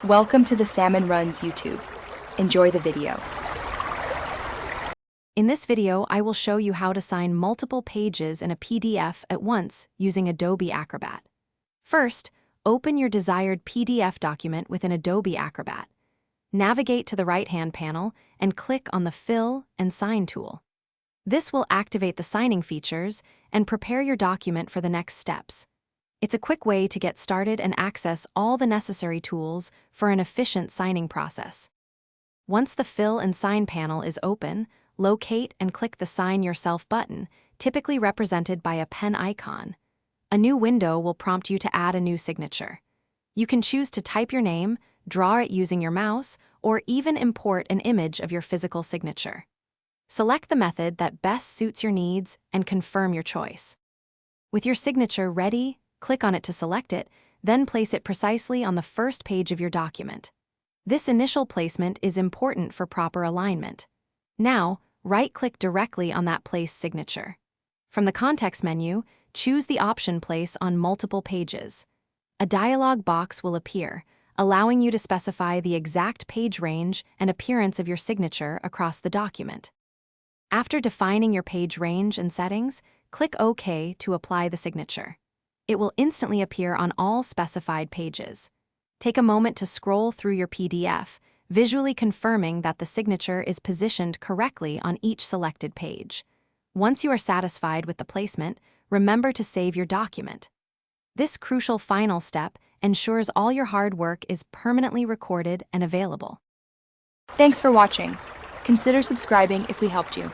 Welcome to the Salmon Runs YouTube. Enjoy the video. In this video, I will show you how to sign multiple pages in a PDF at once using Adobe Acrobat. First, open your desired PDF document within Adobe Acrobat. Navigate to the right-hand panel and click on the Fill and Sign tool. This will activate the signing features and prepare your document for the next steps. It's a quick way to get started and access all the necessary tools for an efficient signing process. Once the Fill and Sign panel is open, locate and click the Sign Yourself button, typically represented by a pen icon. A new window will prompt you to add a new signature. You can choose to type your name, draw it using your mouse, or even import an image of your physical signature. Select the method that best suits your needs and confirm your choice. With your signature ready, click on it to select it, then place it precisely on the first page of your document. This initial placement is important for proper alignment. Now, right-click directly on that placed signature. From the context menu, choose the option Place on Multiple Pages. A dialog box will appear, allowing you to specify the exact page range and appearance of your signature across the document. After defining your page range and settings, click OK to apply the signature. It will instantly appear on all specified pages. Take a moment to scroll through your PDF, visually confirming that the signature is positioned correctly on each selected page. Once you are satisfied with the placement, remember to save your document. This crucial final step ensures all your hard work is permanently recorded and available. Thanks for watching. Consider subscribing if we helped you.